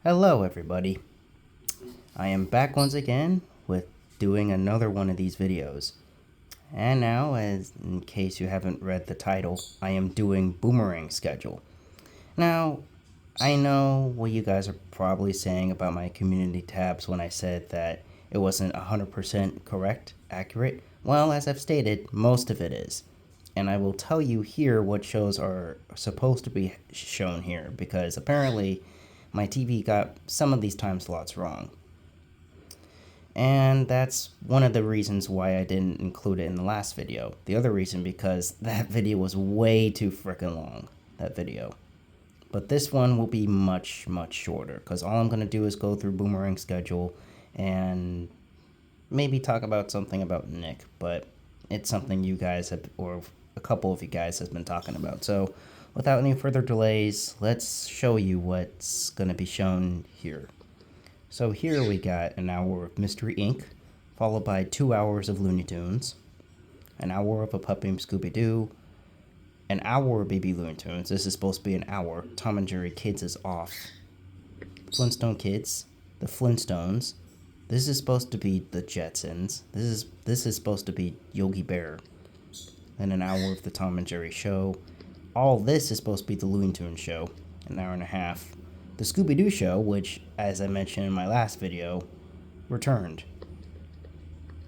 Hello everybody, I am back once again with doing another one of these videos. And now, as in case you haven't read the title, I am doing Boomerang schedule. Now, I know what you guys are probably saying about my community tabs when I said that it wasn't 100% correct, accurate. Well, as I've stated, most of it is. And I will tell you here what shows are supposed to be shown here, because apparently my TV got some of these time slots wrong. And that's one of the reasons why I didn't include it in the last video. The other reason, because that video was way too freaking long, that video. But this one will be much, much shorter, because all I'm going to do is go through Boomerang schedule and maybe talk about something about Nick, but it's something you guys have, or a couple of you guys has been talking about. So without any further delays, let's show you what's going to be shown here. So here we got an hour of Mystery Inc., followed by 2 hours of Looney Tunes, an hour of A Puppy Scooby-Doo, an hour of Baby Looney Tunes. This is supposed to be an hour. Tom and Jerry Kids is off. Flintstone Kids, The Flintstones. This is supposed to be The Jetsons. This is supposed to be Yogi Bear. Then an hour of The Tom and Jerry Show. All this is supposed to be The Looney Tunes Show, an hour and a half. The Scooby-Doo Show, which, as I mentioned in my last video, returned.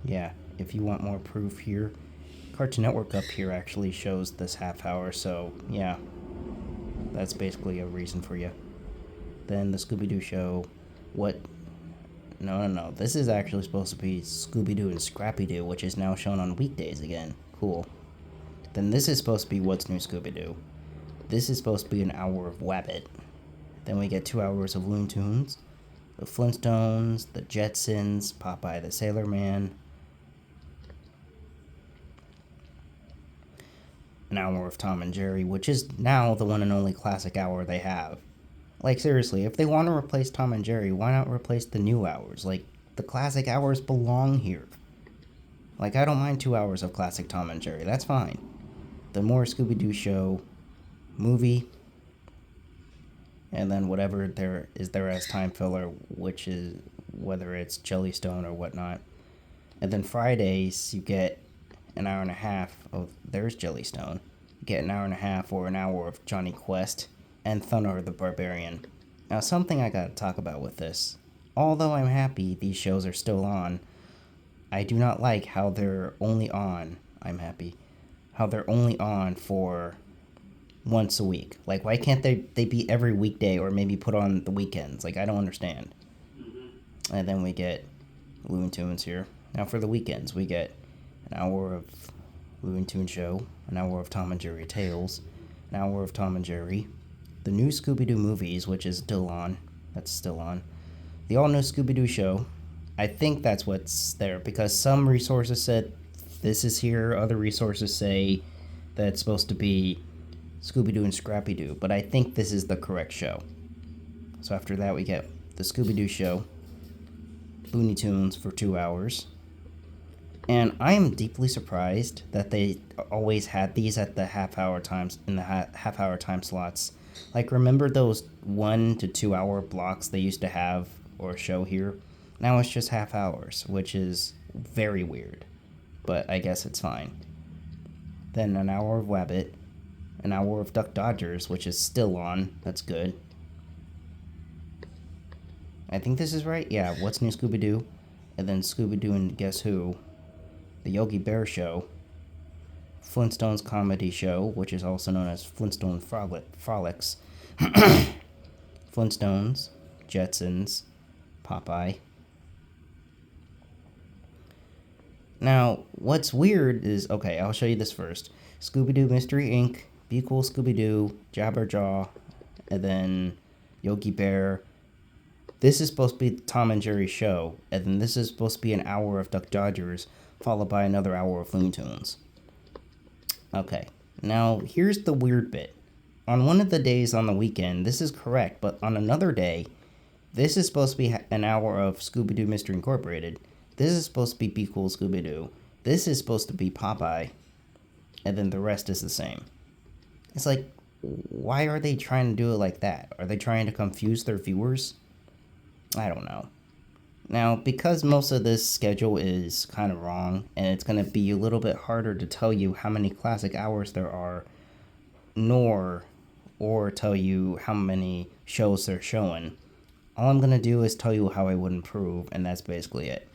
Yeah, if you want more proof here, Cartoon Network up here actually shows this half hour, so yeah, that's basically a reason for you. Then the Scooby-Doo Show, what? No, this is actually supposed to be Scooby-Doo and Scrappy-Doo, which is now shown on weekdays again. Cool. Then this is supposed to be What's New Scooby-Doo. This is supposed to be an hour of Wabbit. Then we get 2 hours of Looney Tunes, the Flintstones, the Jetsons, Popeye the Sailor Man, an hour of Tom and Jerry, which is now the one and only classic hour they have. Like, seriously, if they want to replace Tom and Jerry, why not replace the new hours? Like, the classic hours belong here. Like, I don't mind 2 hours of classic Tom and Jerry, that's fine. The more Scooby-Doo Show movie, and then whatever there is there as time filler, which is whether it's Jellystone or whatnot. And then Fridays, you get an hour and a half of There's Jellystone. You get an hour and a half or an hour of Johnny Quest and Thunder the Barbarian. Now, something I gotta talk about with this. Although I'm happy these shows are still on, I do not like how they're only on. How they're only on for once a week. Like, why can't they be every weekday or maybe put on the weekends? Like, I don't understand. And then we get Looney Tunes here. Now for the weekends, we get an hour of Looney Tunes Show, an hour of Tom and Jerry Tales, an hour of Tom and Jerry, the new Scooby-Doo movies, which is still on. That's still on. The all-new Scooby-Doo Show. I think that's what's there, because some resources said this is here, other resources say that it's supposed to be Scooby-Doo and Scrappy-Doo, but I think this is the correct show. So after that, we get the Scooby-Doo Show, Looney Tunes for 2 hours, and I am deeply surprised that they always had these at the half-hour times, in the half-hour time slots. Like, remember those 1 to 2 hour blocks they used to have or show here? Now it's just half hours, which is very weird, but I guess it's fine. Then an hour of Wabbit, an hour of Duck Dodgers, which is still on. That's good. I think this is right. Yeah, What's New Scooby-Doo? And then Scooby-Doo and Guess Who? The Yogi Bear Show. Flintstones Comedy Show, which is also known as Flintstone Frolics. Flintstones, Jetsons, Popeye. Now, what's weird is, okay, I'll show you this first. Scooby-Doo Mystery Inc., Be Cool Scooby-Doo, Jabberjaw, and then Yogi Bear. This is supposed to be the Tom and Jerry Show, and then this is supposed to be an hour of Duck Dodgers, followed by another hour of Looney Tunes. Okay, now here's the weird bit. On one of the days on the weekend, this is correct, but on another day, this is supposed to be an hour of Scooby-Doo Mystery Incorporated. This is supposed to be Be Cool Scooby-Doo. This is supposed to be Popeye, and then the rest is the same. It's like, why are they trying to do it like that? Are they trying to confuse their viewers? I don't know. Now, because most of this schedule is kind of wrong, and it's going to be a little bit harder to tell you how many classic hours there are, nor or tell you how many shows they're showing, all I'm going to do is tell you how I would improve, and that's basically it.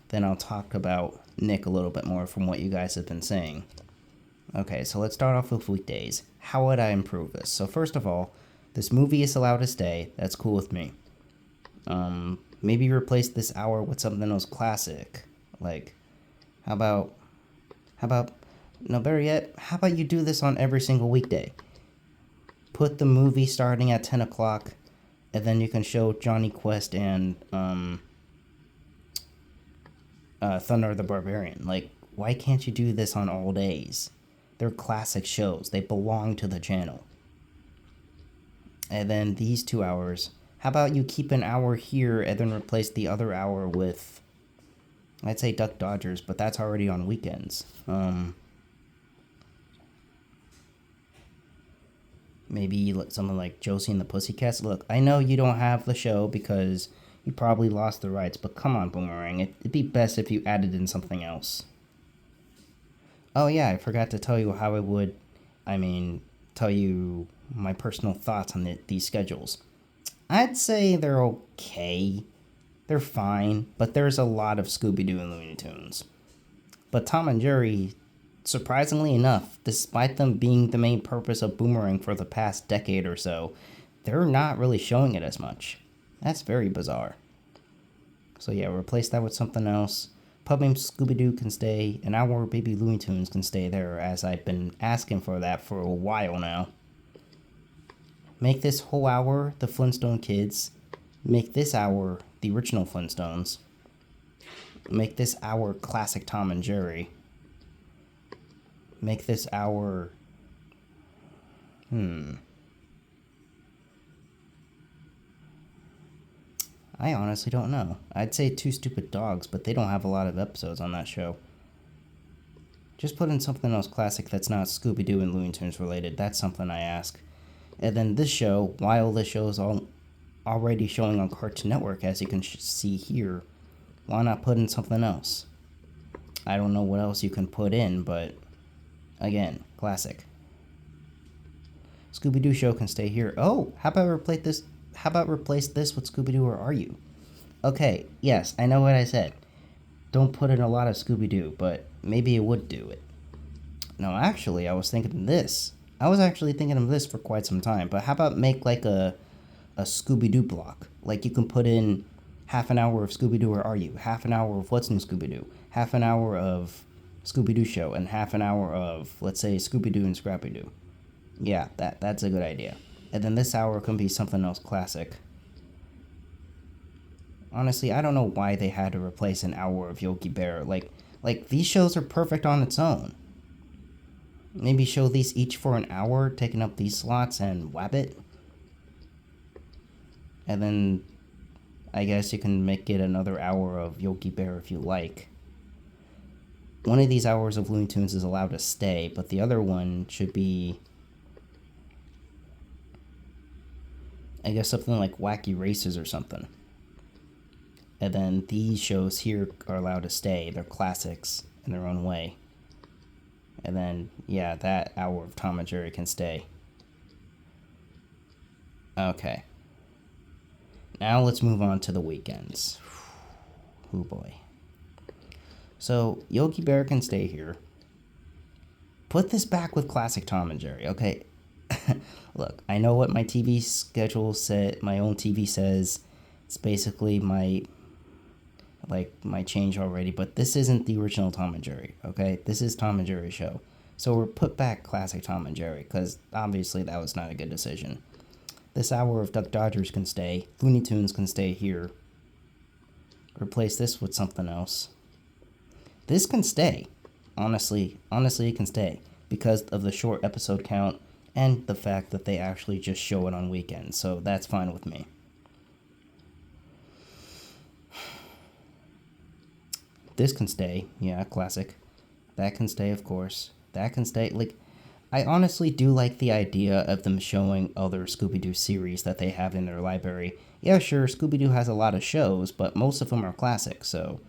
Then I'll talk about Nick a little bit more from what you guys have been saying. Okay, so let's start off with weekdays. How would I improve this? So first of all, this movie is allowed to stay. That's cool with me. Maybe replace this hour with something else classic. Like, how about, no, better yet, how about you do this on every single weekday? Put the movie starting at 10 o'clock, and then you can show Johnny Quest and Thunder the Barbarian. Like, why can't you do this on all days? They're classic shows. They belong to the channel. And then these 2 hours, how about you keep an hour here and then replace the other hour with, I'd say Duck Dodgers, but that's already on weekends. Maybe something like Josie and the Pussycats. Look, I know you don't have the show because you probably lost the rights, but come on, Boomerang. It'd be best if you added in something else. Oh yeah, I forgot to tell you how I would, tell you my personal thoughts on these schedules. I'd say they're okay. They're fine, but there's a lot of Scooby-Doo and Looney Tunes. But Tom and Jerry, surprisingly enough, despite them being the main purpose of Boomerang for the past decade or so, they're not really showing it as much. That's very bizarre. So yeah, replace that with something else. Puppy Scooby-Doo can stay, and our Baby Looney Tunes can stay there, as I've been asking for that for a while now. Make this whole hour the Flintstone Kids. Make this hour the original Flintstones. Make this hour classic Tom and Jerry. Make this hour... I honestly don't know. I'd say Two Stupid Dogs, but they don't have a lot of episodes on that show. Just put in something else classic that's not Scooby-Doo and Looney Tunes related. That's something I ask. And then this show, while this show is already showing on Cartoon Network, as you can see here, why not put in something else? I don't know what else you can put in, but again, classic. Scooby-Doo show can stay here. Oh, how about replace this? How about replace this with Scooby-Doo or Are You? Okay, yes, I know what I said. Don't put in a lot of Scooby-Doo, but maybe it would do it. No, actually, I was thinking of this. I was actually thinking of this for quite some time, but how about make like a Scooby-Doo block? Like you can put in half an hour of Scooby-Doo or Are You, half an hour of What's New Scooby-Doo, half an hour of Scooby-Doo show, and half an hour of, let's say, Scooby-Doo and Scrappy-Doo. Yeah, that's a good idea. And then this hour can be something else classic. Honestly, I don't know why they had to replace an hour of Yogi Bear. Like these shows are perfect on its own. Maybe show these each for an hour, taking up these slots, and Wabbit. And then I guess you can make it another hour of Yogi Bear if you like. One of these hours of Looney Tunes is allowed to stay, but the other one should be, I guess, something like Wacky Races or something. And then these shows here are allowed to stay. They're classics in their own way. And then, yeah, that hour of Tom and Jerry can stay. Okay. Now let's move on to the weekends. Oh boy. So, Yogi Bear can stay here. Put this back with classic Tom and Jerry, okay? Look, I know what my TV schedule said, my own TV says. It's basically my change already, but this isn't the original Tom and Jerry, okay? This is Tom and Jerry show. So we're put back classic Tom and Jerry, because obviously that was not a good decision. This hour of Duck Dodgers can stay. Looney Tunes can stay here. Replace this with something else. This can stay. Honestly, it can stay, because of the short episode count and the fact that they actually just show it on weekends, so that's fine with me. This can stay. Yeah, classic. That can stay, of course. That can stay. Like, I honestly do like the idea of them showing other Scooby-Doo series that they have in their library. Yeah, sure, Scooby-Doo has a lot of shows, but most of them are classics, so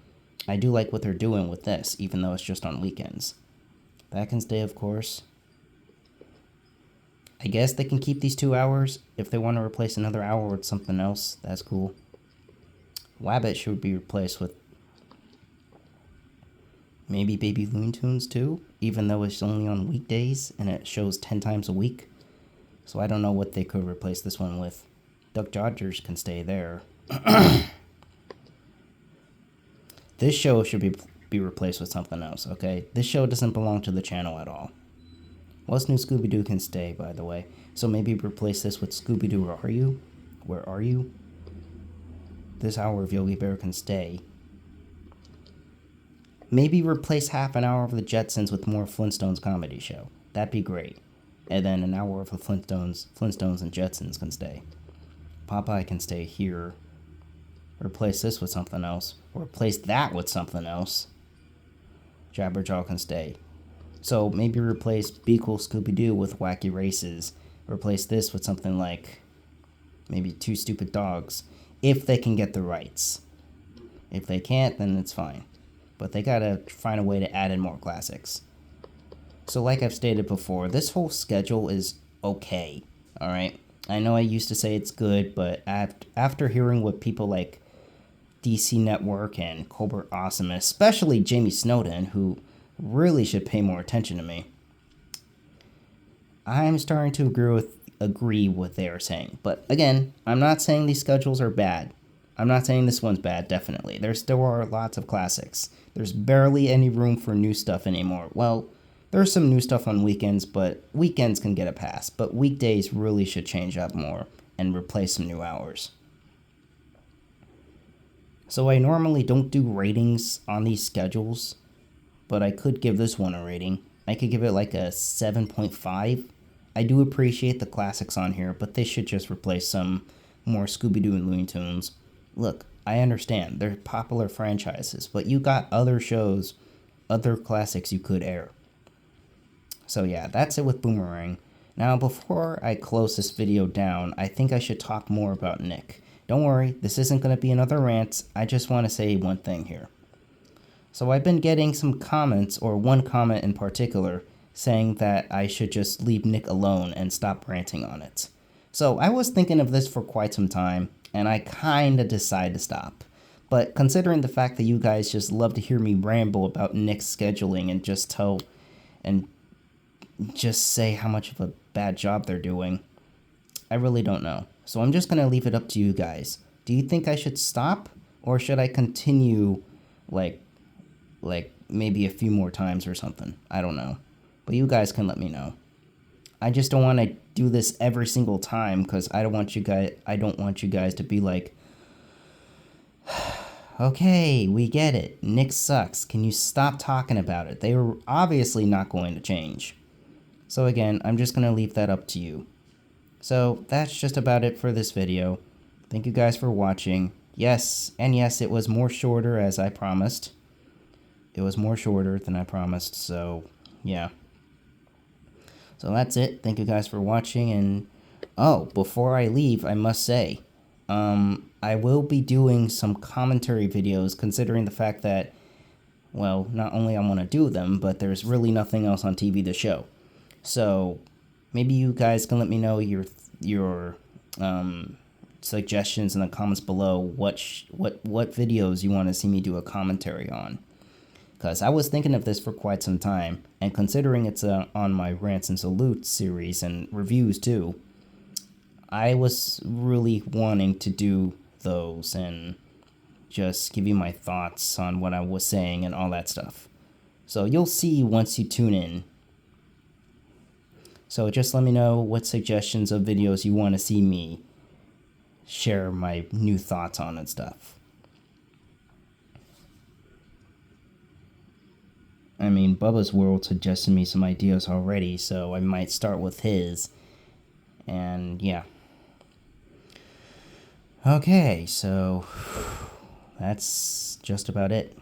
I do like what they're doing with this, even though it's just on weekends. Back Day, of course. I guess they can keep these 2 hours. If they want to replace another hour with something else, that's cool. Wabbit should be replaced with maybe Baby Looney Tunes too, even though it's only on weekdays and it shows 10 times a week. So I don't know what they could replace this one with. Duck Dodgers can stay there. This show should be replaced with something else, okay? This show doesn't belong to the channel at all. What's New Scooby-Doo can stay, by the way. So maybe replace this with Scooby-Doo, Where Are You? Where Are You? This hour of Yogi Bear can stay. Maybe replace half an hour of the Jetsons with more Flintstones comedy show. That'd be great. And then an hour of the Flintstones and Jetsons can stay. Popeye can stay here. Replace this with something else. Or replace that with something else. Jabberjaw can stay. So maybe replace Be Cool Scooby-Doo with Wacky Races. Replace this with something like maybe Two Stupid Dogs. If they can get the rights. If they can't, then it's fine. But they gotta find a way to add in more classics. So like I've stated before, this whole schedule is okay, alright? I know I used to say it's good, but after hearing what people like DC Network and Colbert Awesome, especially Jamie Snowden, who really should pay more attention to me, I'm starting to agree with what they are saying. But again, I'm not saying these schedules are bad. I'm not saying this one's bad, definitely. There still are lots of classics. There's barely any room for new stuff anymore. Well, there's some new stuff on weekends, but weekends can get a pass. But weekdays really should change up more and replace some new hours. So I normally don't do ratings on these schedules, but I could give this one a rating. I could give it like a 7.5. I do appreciate the classics on here, but they should just replace some more Scooby-Doo and Looney Tunes. Look, I understand, they're popular franchises, but you got other shows, other classics you could air. So yeah, that's it with Boomerang. Now, before I close this video down, I think I should talk more about Nick. Don't worry, this isn't going to be another rant, I just want to say one thing here. So I've been getting some comments, or one comment in particular, saying that I should just leave Nick alone and stop ranting on it. So I was thinking of this for quite some time, and I kinda decided to stop. But considering the fact that you guys just love to hear me ramble about Nick's scheduling and just say how much of a bad job they're doing, I really don't know. So I'm just gonna leave it up to you guys. Do you think I should stop, or should I continue, like maybe a few more times or something? I don't know. But you guys can let me know. I just don't want to do this every single time, because I don't want you guys to be like, okay, we get it, Nick sucks, can you stop talking about it? They were obviously not going to change. So again, I'm just going to leave that up to you. So that's just about it for this video. Thank you guys for watching. Yes, and yes, it was more shorter, as I promised. It was more shorter than I promised, so yeah. So that's it. Thank you guys for watching, and oh, before I leave, I must say, I will be doing some commentary videos, considering the fact that, well, not only I want to do them, but there's really nothing else on TV to show. So maybe you guys can let me know your suggestions in the comments below. What videos you want to see me do a commentary on? Because I was thinking of this for quite some time, and considering it's on my Rants and Salutes series and reviews too, I was really wanting to do those and just give you my thoughts on what I was saying and all that stuff. So you'll see once you tune in. So just let me know what suggestions of videos you want to see me share my new thoughts on and stuff. I mean, Bubba's World suggested me some ideas already, so I might start with his. And yeah. Okay, so that's just about it.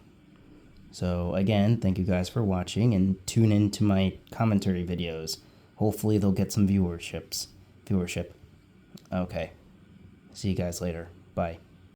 So again, thank you guys for watching, and tune in to my commentary videos. Hopefully they'll get some viewership. Okay. See you guys later. Bye.